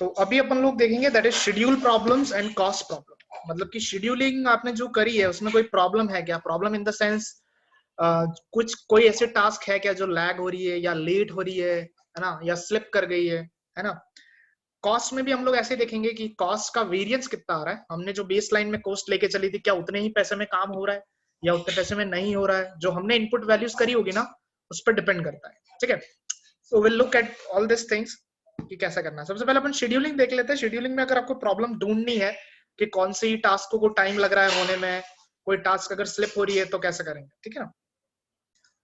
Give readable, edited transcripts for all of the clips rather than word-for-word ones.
तो अभी अपन लोग देखेंगे that is schedule problems and cost problem. मतलब कि शेड्यूलिंग आपने जो करी है उसमें कोई प्रॉब्लम है क्या? प्रॉब्लम इन द सेंस कुछ कोई ऐसे टास्क है क्या जो लैग हो रही है या लेट हो रही है ना, या स्लिप कर गई है ना। कॉस्ट में भी हम लोग ऐसे देखेंगे कि कॉस्ट का वेरिएंस कितना आ रहा है। हमने जो बेस लाइन में कॉस्ट लेके चली थी, क्या उतने ही पैसे में काम हो रहा है या उतने पैसे में नहीं हो रहा है? जो हमने इनपुट वैल्यूज करी होगी ना, उस पर डिपेंड करता है। ठीक है, so will look at all this things कि कैसा करना है। सबसे पहले अपन शेड्यूलिंग देख लेते हैं। शेड्यूलिंग में अगर आपको प्रॉब्लम ढूंढनी है कि कौन सी टास्क को टाइम लग रहा है होने में, कोई टास्क अगर स्लिप हो रही है तो कैसे करेंगे, ठीक है ना।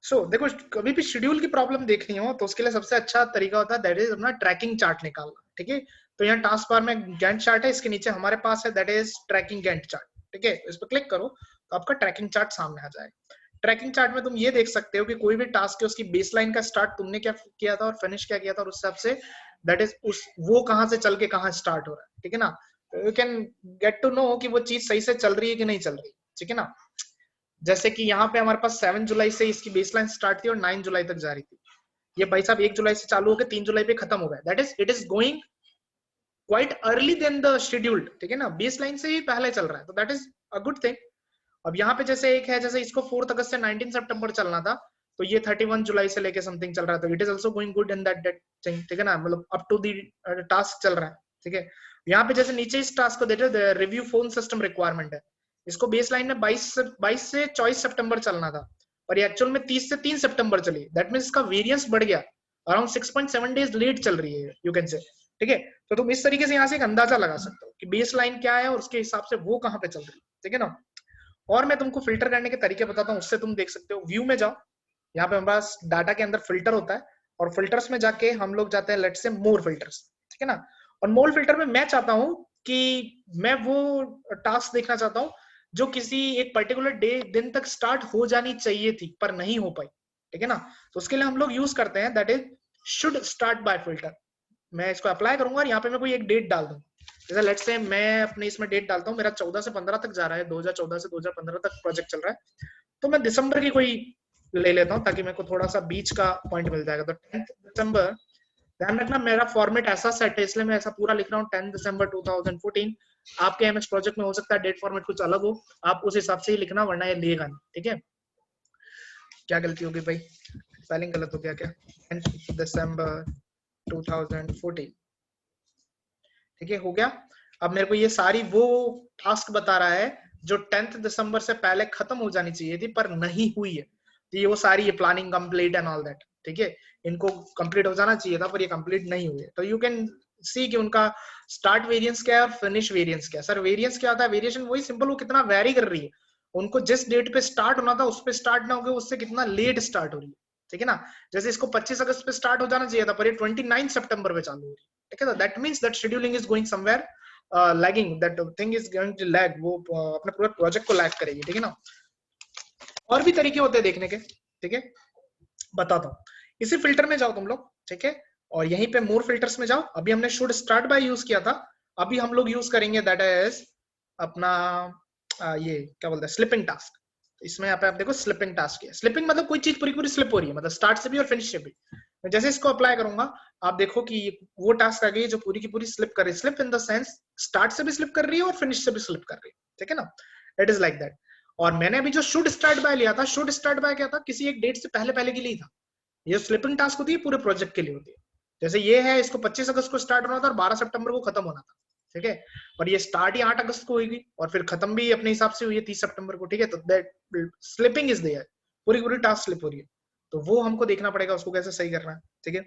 देखो, कभी भी शेड्यूल की प्रॉब्लम देखनी हो तो उसके लिए सबसे अच्छा तरीका होता है दैट इज अपना ट्रैकिंग चार्ट निकालना। ठीक है, तो यहाँ टास्क बार में गैंट चार्ट है, इसके नीचे हमारे पास है that is tracking Gantt chart. ठीक है, इस पर क्लिक करो तो आपका ट्रैकिंग चार्ट सामने आ जाएगा। ट्रैकिंग चार्ट में तुम ये देख सकते हो कि कोई भी टास्क है उसकी बेसलाइन का स्टार्ट तुमने क्या किया था और फिनिश क्या किया था, और उस हिसाब से दैट इज उस वो कहाँ से चल के कहाँ स्टार्ट हो रहा है। ठीक है ना, you can get to know कि वो चीज सही से चल रही है कि नहीं चल रही। ठीक है ना, जैसे कि यहाँ पे हमारे पास 7 जुलाई से इसकी बेसलाइन स्टार्ट थी और 9 जुलाई तक जा रही थी। ये भाई साहब 1 जुलाई से चालू होकर 3 जुलाई पे खत्म हो गया। That is it is going quite early then the scheduled. ठीक है ना, बेसलाइन से ही पहले चल रहा है, तो that is a good thing. अब यहाँ पे जैसे एक है, जैसे इसको 4 अगस्त से 19 सितंबर चलना था, तो ये 31 जुलाई से लेके समथिंग चल रहा है, तो it is also going good in that thing. ठीक है ना, मतलब अप टू दी टास्क चल रहा है। ठीक है, यहाँ पे जैसे नीचे इस टास्क को देते हैं रिव्यू फोन सिस्टम रिक्वायरमेंट है, इसको बेस लाइन में 22 से 24 सितंबर चलना था, और ये एक्चुअल में 30 से 3 सितंबर चली। दैट मीन्स इसका वेरियंस बढ़ गया, अराउंड 6.7 डेज लेट चल रही है, यू कैन से। ठीक है, तो तुम इस तरीके से यहाँ से एक अंदाजा लगा सकते हो कि बेस लाइन क्या है और उसके हिसाब से वो कहाँ पे चल रही है। ठीक है ना, और मैं तुमको फिल्टर करने के तरीके बताता हूँ, उससे तुम देख सकते हो। व्यू में जाओ, यहाँ पे हमारे पास डाटा के अंदर फिल्टर होता है, और फिल्टर्स में जाके हम लोग जाते हैं लेट्स से मोर फिल्टर्स। ठीक है ना, और मोर फिल्टर में मैं चाहता हूँ कि मैं वो टास्क देखना चाहता हूँ जो किसी एक पर्टिकुलर दिन तक स्टार्ट हो जानी चाहिए थी पर नहीं हो पाई। ठीक है ना, तो उसके लिए हम लोग यूज करते हैं that is should start by filter. मैं इसको अप्लाई करूंगा और यहाँ पे मैं कोई एक डेट डाल दूंगा। जैसे लेट्स से मैं अपने इसमें डेट डालता हूँ, मेरा 14 से 15 तक जा रहा है, 2014 से 2015 तक प्रोजेक्ट चल रहा है, तो मैं दिसंबर की कोई ले लेता हूँ ताकि मेरे को थोड़ा सा बीच का पॉइंट मिल जाएगा। तो 10 दिसंबर, ध्यान रखना मेरा फॉर्मेट ऐसा सेट है इसलिए मैं ऐसा पूरा लिख रहा हूँ 10 दिसंबर 2014। आपके एमएस प्रोजेक्ट में हो सकता है डेट फॉर्मेट कुछ अलग हो, आप उस हिसाब से ही लिखना, वरना ये लेगा नहीं। ठीक है, क्या गलती होगी भाई, स्पेलिंग गलत हो गया क्या? 10 दिसंबर 2014। ठीक है, हो गया। अब मेरे को ये सारी वो टास्क बता रहा है जो 10 दिसंबर से पहले खत्म हो जानी चाहिए थी पर नहीं हुई है। तो ये वो सारी, ये planning complete and all that. ठीक है, इनको कंप्लीट हो जाना चाहिए था पर ये कंप्लीट नहीं हुई है। तो यू कैन सी कि उनका स्टार्ट वेरिएंस क्या है और फिनिश वेरिएंस क्या है। सर वेरिएंस क्या होता है? वेरिएशन वही सिंपल, वो कितना वेरी कर रही है, उनको जिस डेट पे स्टार्ट होना था उस पे स्टार्ट ना हो गया, उससे कितना लेट स्टार्ट हो रही है। ठीक है ना, जैसे इसको 25 अगस्त पे स्टार्ट हो जाना चाहिए था पर ये 29 सितंबर पे चालू हो रही है। ठीक है, तो that means that scheduling is going somewhere lagging, that thing is going to lag, वो अपने पूरे प्रोजेक्ट को लैग करेगी। ठीक है ना, और भी तरीके होते हैं देखने के। ठीक है, बताता हूँ। इसी फिल्टर में जाओ तुम लोग, ठीक है, और यहीं पे मोर फिल्टर्स में जाओ। अभी हमने शुड स्टार्ट बाय यूज किया था, अभी हम लोग यूज करेंगे दैट इज अपना ये क्या बोलते हैं, स्लिपिंग टास्क। इसमें यहाँ पे आप देखो स्लिपिंग टास्क है। स्लिपिंग मतलब कोई चीज पूरी पूरी स्लिप हो रही है, मतलब स्टार्ट से भी और फिनिश से भी। मैं जैसे इसको अप्लाई करूंगा आप देखो कि वो टास्क आ गई जो पूरी की पूरी स्लिप कर रही है। Slip in the sense start से भी स्लिप कर रही है और फिनिश से भी स्लिप कर रही है। ठीक है ना, इट इज लाइक दैट। और मैंने अभी जो शुड स्टार्ट बाय लिया था, शुड स्टार्ट बाय क्या था, किसी एक डेट से पहले पहले के लिए था। ये स्लिपिंग टास्क होती है पूरे प्रोजेक्ट के लिए होती है। जैसे ये है, इसको 25 अगस्त को स्टार्ट होना था और 12 सितंबर को खत्म होना था। ठीक है, और ये स्टार्ट ही 8 अगस्त को हुई और फिर खत्म भी अपने हिसाब से हुई है 30 सितंबर को। ठीक है, तो दैट स्लिपिंग इज देयर, पूरी पूरी टास्क स्लिप हो रही है, तो वो हमको देखना पड़ेगा उसको कैसे सही करना है। ठीक है,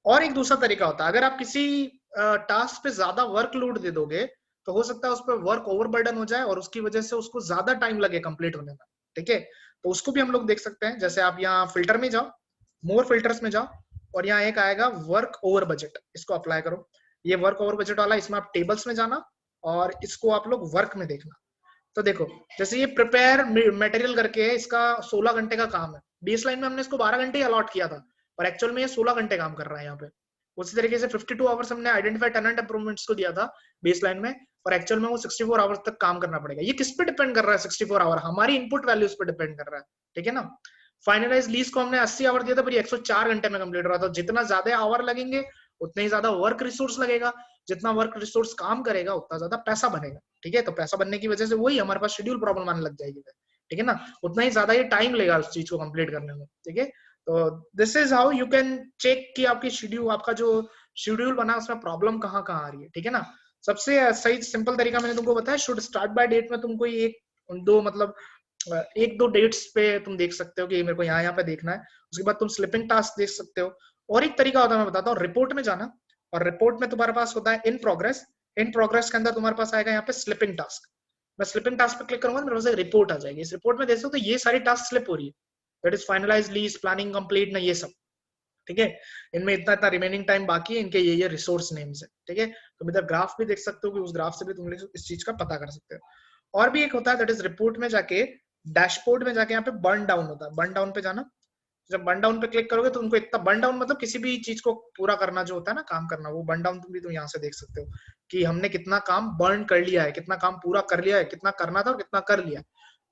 और एक दूसरा तरीका होता है, अगर आप किसी टास्क पे ज्यादा वर्कलोड दे दोगे तो हो सकता है उस पर वर्क ओवरबर्डन हो जाए और उसकी वजह से उसको ज्यादा टाइम लगे कंप्लीट होने में। ठीक है, तो उसको भी हम लोग देख सकते हैं। जैसे आप यहाँ फिल्टर में जाओ, मोर फिल्टर्स में जाओ, और यहाँ एक आएगा वर्क ओवर बजट, इसको अप्लाई करो। ये वर्क ओवर बजट वाला, इसमें आप टेबल्स में जाना और इसको आप लोग वर्क में देखना। तो देखो, जैसे ये प्रिपेयर मटेरियल करके है, इसका 16 घंटे का काम है। बेस लाइन में हमने इसको 12 घंटे अलॉट किया था, पर एक्चुअल में ये 16 घंटे काम कर रहा है यहाँ पे। उसी तरीके से 52 आवर्स हमने आइडेंटिफाई टेनेंट इंप्रूवमेंट्स को दिया था बेस लाइन में, और एक्चुअल में वो 64 आवर्स तक काम करना पड़ेगा। ये किस पे डिपेंड कर रहा है? 64 आवर हमारी इनपुट वैल्यूज पे डिपेंड कर रहा है। ठीक है ना, फाइनलाइज लीज को हमने 80 आवर दिया था, पर 104 घंटे में कंप्लीट हो रहा था। जितना ज्यादा आवर लगेंगे उतने ही ज्यादा वर्क रिसोर्स लगेगा, जितना वर्क रिसोर्स काम करेगा उतना ज्यादा पैसा बनेगा, ठीक है। तो पैसा बनने की वजह से वही हमारे पास शेड्यूल प्रॉब्लम आने लग जाएगी, ठीक है ना। उतना ही ज्यादा ये टाइम लेगा उस चीज को कंप्लीट करने में, ठीक है। तो this is how you can check कि आपकी शेड्यूल, आपका जो शेड्यूल बना उसमें प्रॉब्लम कहाँ कहाँ आ रही है, ठीक है ना। सबसे सही सिंपल तरीका मैंने तुमको बताया, शुड स्टार्ट बाय डेट में तुमको एक दो मतलब एक दो डेट्स पे तुम देख सकते हो कि मेरे को यहाँ पे देखना है, उसके बाद तुम स्लिपिंग टास्क देख सकते हो। और एक तरीका होता है, मैं बताता हूँ, रिपोर्ट में जाना, और रिपोर्ट में तुम्हारे पास होता है इन प्रोग्रेस। इन प्रोग्रेस के अंदर तुम्हारे पास आएगा यहाँ पे स्लिपिंग टास्क। मैं स्लिपिंग टास्क पे क्लिक करूंगा तो मेरे पास एक रिपोर्ट आ जाएगी। इस रिपोर्ट में देख सकते हो तो ये सारी टास्क स्लिप हो रही है, that is finalize, lease, planning complete ना, ये सब, ठीक है। इनमें इतना इतना रिमेनिंग टाइम बाकी है, इनके ये रिसोर्स नेम्स है, ठीक है। तुम इधर ग्राफ भी देख सकते हो कि उस ग्राफ से भी तुम इस चीज का पता कर सकते हो। और भी एक होता है, दैट इज रिपोर्ट में जाके डैशबोर्ड में जाके यहाँ पे बर्न डाउन होता है, बर्न डाउन पे जाना। जब बर्न डाउन पे क्लिक करोगे तो उनको इतना बर्न डाउन मतलब किसी भी चीज को पूरा करना जो होता है ना, काम करना, वो बर्न डाउन तुम यहाँ से देख सकते हो कि हमने कितना काम बर्न कर लिया है, कितना काम पूरा कर लिया है, कितना करना था और कितना कर लिया।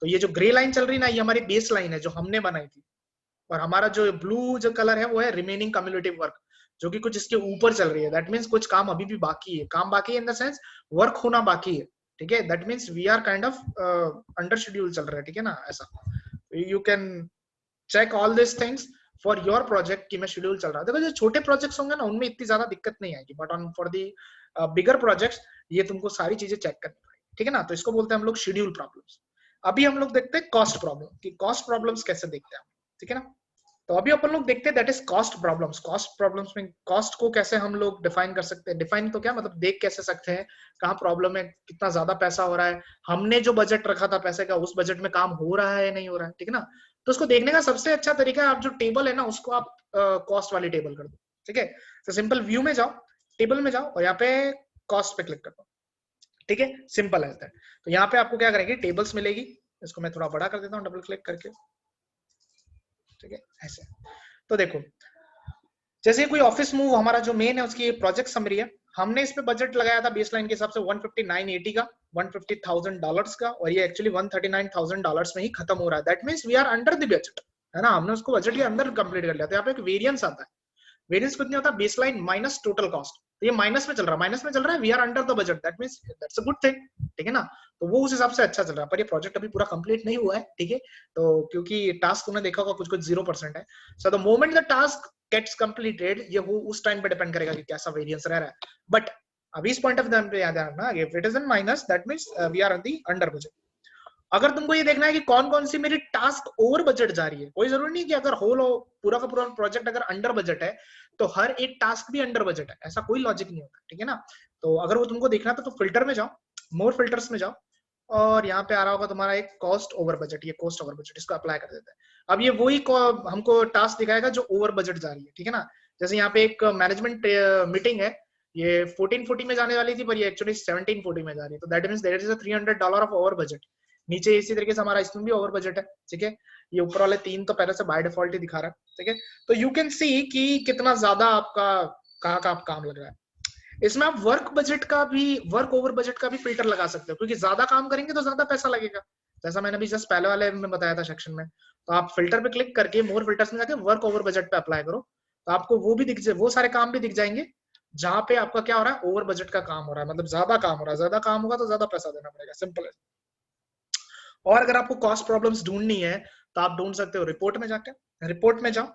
तो ये जो ग्रे लाइन चल रही है ना, ये हमारी बेस लाइन है जो हमने बनाई थी, और हमारा जो ब्लू जो कलर है वो है रिमेनिंग कम्युलेटिव वर्क, जो कि कुछ इसके ऊपर चल रही है। दैट मीन्स कुछ काम अभी भी बाकी है, काम बाकी है इन द सेंस वर्क होना बाकी है, ठीक है। That means we are kind of under schedule चल रहा है, ठीक है ना, ऐसा। You can check all this things for your project कि मैं शेड्यूल चल रहा है। देखो जो छोटे प्रोजेक्ट्स होंगे ना उनमें इतनी ज्यादा दिक्कत नहीं आएगी, but on for the bigger projects ये तुमको सारी चीजें चेक करनी पड़ेगी, ठीक है ना। तो इसको बोलते हैं हम लोग शेड्यूल प्रॉब्लम्स। अभी हम लोग देखते हैं कॉस्ट प्रॉब्लम कि कॉस्ट प्रॉब्लम्स कैसे देखते हैं, ठीक है ना। तो अभी अपन लोग देखते हैं that is cost problems. Cost problems में कॉस्ट को कैसे हम लोग डिफाइन कर सकते हैं, डिफाइन तो क्या मतलब देख कैसे सकते हैं कहाँ प्रॉब्लम है, कितना ज्यादा पैसा हो रहा है, हमने जो बजट रखा था पैसे का उस बजट में काम हो रहा है या नहीं हो रहा है, ठीक है ना। तो उसको देखने का सबसे अच्छा तरीका है, आप जो टेबल है ना उसको आप कॉस्ट वाली टेबल कर दो, ठीक है। तो सिंपल व्यू में जाओ, टेबल में जाओ और यहाँ पे कॉस्ट पे क्लिक कर दो, ठीक है, सिंपल है। तो यहाँ पे आपको क्या करेंगे, टेबल्स मिलेगी। इसको मैं थोड़ा बड़ा कर देता हूँ डबल क्लिक करके, ठीक है, ऐसे। तो देखो जैसे कोई ऑफिस मूव हमारा जो मेन है उसकी प्रोजेक्ट समरी है, हमने इस पे बजट लगाया था बेसलाइन के हिसाब से 159.80 का, $150,000 का, और ये एक्चुअली $139,000 में ही खत्म हो रहा है। That means we are under the budget, है ना, हमने उसको बजट के अंदर कंप्लीट कर लिया। तो यहाँ पे एक वेरिएंस आता है, वेरिएंस कितनी होता है, बेसलाइन माइनस टोटल कॉस्ट। तो ये माइनस में चल रहा है, माइनस में चल रहा है, we are under the budget, that means that's a good thing, ठीक है ना। तो वो उस हिसाब से अच्छा चल रहा है, पर ये प्रोजेक्ट अभी पूरा कंप्लीट नहीं हुआ है, ठीक है। तो क्योंकि टास्क तुमने देखा होगा कुछ कुछ 0% है। So the moment the task gets completed, ये वो उस टाइम पे डिपेंड करेगा कि कैसा वेरिएंस रह रहा है। बट अभी इस पॉइंट ऑफ टाइम पे याद रखना, if it is in minus that means we are on the under budget. अगर तुमको ये देखना है कि कौन कौन सी मेरी टास्क ओवर बजट जा रही है, कोई जरूरी नहीं कि अगर होल पूरा का पूरा प्रोजेक्ट अगर अंडर बजट है तो हर एक टास्क भी अंडर बजट है, ऐसा कोई लॉजिक नहीं होता, ठीक है ना। तो अगर वो तुमको देखना तो फिल्टर में जाओ, मोर फिल्टर्स में जाओ, और यहाँ पे आ रहा होगा तुम्हारा एक कॉस्ट ओवर बजट, ये कॉस्ट ओवर बजट, इसको अप्लाई कर देते हैं। अब ये वही हमको टास्क दिखाएगा जो ओवर बजट जा रही है, ठीक है ना। जैसे यहाँ पे एक मैनेजमेंट मीटिंग है, ये 1440 में जाने वाली थी पर ये एक्चुअली 1740 में जा रही है, तो that means there is $300 of over budget. नीचे इसी तरीके से हमारा इसमें भी ओवर बजट है, ठीक है। ये ऊपर वाले तीन तो पहले से बाय डिफॉल्ट ही दिखा रहा है, ठीक है। तो यू कैन सी कि कितना ज्यादा आपका कहाँ का आप काम लग रहा है। इसमें आप वर्क बजट का भी, वर्क ओवर बजट का भी फिल्टर लगा सकते हो, क्योंकि ज्यादा काम करेंगे तो ज्यादा पैसा लगेगा, जैसा मैंने भी जस्ट पहले वाले में बताया था सेक्शन में। तो आप फिल्टर पे क्लिक करके मोर फिल्टर्स में जाके वर्क ओवर बजट पे अप्लाई करो, तो आपको वो भी दिख जाए, वो सारे काम भी दिख जाएंगे जहां पे आपका क्या हो रहा है, ओवर बजट का काम हो रहा है, मतलब ज्यादा काम हो रहा है, ज्यादा काम होगा तो ज्यादा पैसा देना पड़ेगा, सिंपल है। और अगर आपको कॉस्ट प्रॉब्लम्स ढूंढनी है तो आप ढूंढ सकते हो रिपोर्ट में जाके, रिपोर्ट में जाओ,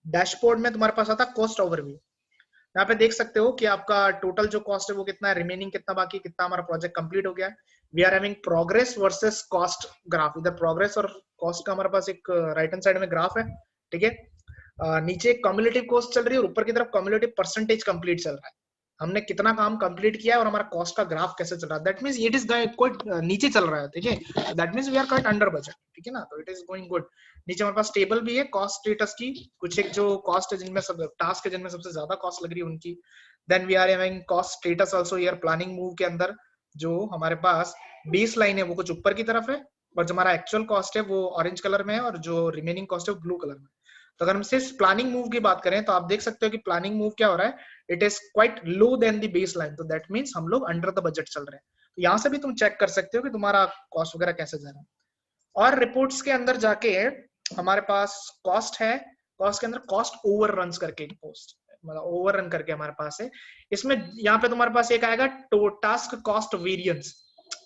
डैशबोर्ड में तुम्हारे पास आता है कॉस्ट ओवरव्यू। यहाँ पे देख सकते हो कि आपका टोटल जो कॉस्ट है वो कितना है, रिमेनिंग कितना बाकी, कितना हमारा प्रोजेक्ट कंप्लीट हो गया है। We are having progress versus cost graph, इधर प्रोग्रेस और कॉस्ट का हमारे पास एक राइट हैंड साइड में ग्राफ है, ठीक है। नीचे कम्युलेटिव कॉस्ट चल रही है और ऊपर की तरफ कम्युलेटिव परसेंटेज कंप्लीट चल रहा है, हमने कितना काम कंप्लीट किया है और हमारा कॉस्ट का ग्राफ कैसे चल रहा है। That means it is quite नीचे चल रहा है, ठीक है, that means we are quite under budget, ठीक है ना। तो इट इज गोइंग गुड। नीचे हमारे पास टेबल भी है कॉस्ट स्टेटस की, कुछ एक जो कॉस्ट है जिनमें सब टास्क है जिनमें सबसे ज्यादा कॉस्ट लग रही है उनकी। Then we are having cost status also here planning move के अंदर, जो हमारे पास बेस लाइन है वो कुछ ऊपर की तरफ है, और जो हमारा एक्चुअल कॉस्ट है वो ऑरेंज कलर में है और जो रिमेनिंग कॉस्ट है वो ब्लू कलर में। तो अगर हम सिर्फ प्लानिंग मूव की बात करें तो आप देख सकते हो कि प्लानिंग मूव क्या हो रहा है, it is quite low then the base line, तो दैट मींस हम लोग अंडर द बजट चल रहे हैं। तो यहाँ से भी तुम चेक कर सकते हो कि तुम्हारा कॉस्ट वगैरह कैसे जा रहा है। और रिपोर्ट्स के अंदर जाके हमारे पास कॉस्ट है, कॉस्ट के अंदर कॉस्ट ओवर रन करके एक पोस्ट मतलब ओवररन करके हमारे पास है। इसमें यहाँ पे तुम्हारे पास एक आएगा टास्क कॉस्ट वेरिएंस,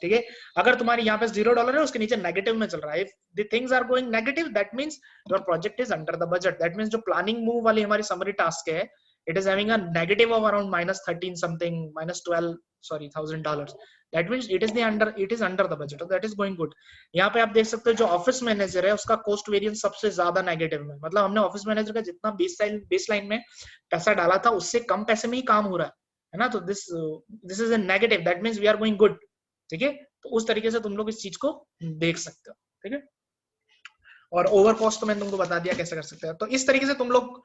ठीक है। अगर तुम्हारी यहाँ पे $0 है, उसके नीचे नेगेटिव में चल रहा है, if the things are going negative that means your project is under the budget, that means जो प्लानिंग मूव वाली हमारी समरी टास्क है, it is having a negative of around -13 something, -12 sorry $1,000, that means it is under the budget, so that is going good। यहाँ पे आप देख सकते हो जो ऑफिस मैनेजर है उसका कॉस्ट वेरिएंस सबसे ज्यादा नेगेटिव में, मतलब हमने ऑफिस मैनेजर का जितना बेसलाइन में पैसा डाला था उससे कम पैसे में ही काम हो रहा है ना, तो this is a negative, that means we are going good, ठीक है। तो उस तरीके से तुम लोग इस चीज को देख सकते हो, ठीक है। और ओवर कॉस्ट तो मैंने तुमको बता दिया कैसे कर सकते हो। तो इस तरीके से तुम लोग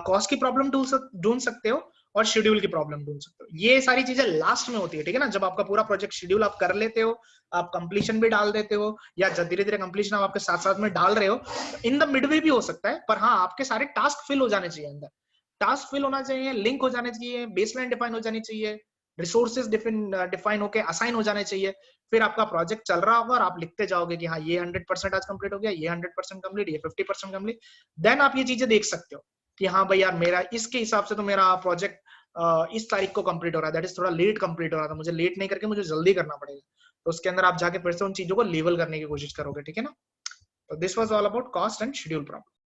कॉस्ट की प्रॉब्लम ढूंढ सकते हो और शेड्यूल की प्रॉब्लम ढूंढ सकते हो। ये सारी चीजें लास्ट में होती है, ठीक है ना, जब आपका पूरा प्रोजेक्ट शेड्यूल आप कर लेते हो, आप कंप्लीशन भी डाल देते हो, या धीरे धीरे कंप्लीशन आप आपके साथ साथ में डाल रहे हो, इन द मिडवे भी हो सकता है, पर हाँ आपके सारे टास्क फिल हो जाने चाहिए, अंदर टास्क फिल होना चाहिए, लिंक हो जाने चाहिए, बेसलाइन डिफाइन हो जानी चाहिए, रिसोर्सेज डिफाइन होके असाइन हो जाने चाहिए, फिर आपका प्रोजेक्ट चल रहा होगा और आप लिखते जाओगे कि हाँ ये 100% आज कंप्लीट हो गया, ये 100% कंप्लीट, ये 50% कंप्लीट। देन आप ये चीजें देख सकते हो कि हाँ भाई यार मेरा इसके हिसाब से तो मेरा प्रोजेक्ट इस तारीख को कंप्लीट हो रहा है, दैट इज थोड़ा लेट कंप्लीट हो रहा था, मुझे लेट नहीं करके मुझे जल्दी करना पड़ेगा, तो उसके अंदर आप जाके फिर से उन चीजों को लेवल करने की कोशिश करोगे, ठीक है ना। तो this was all about cost and schedule problem.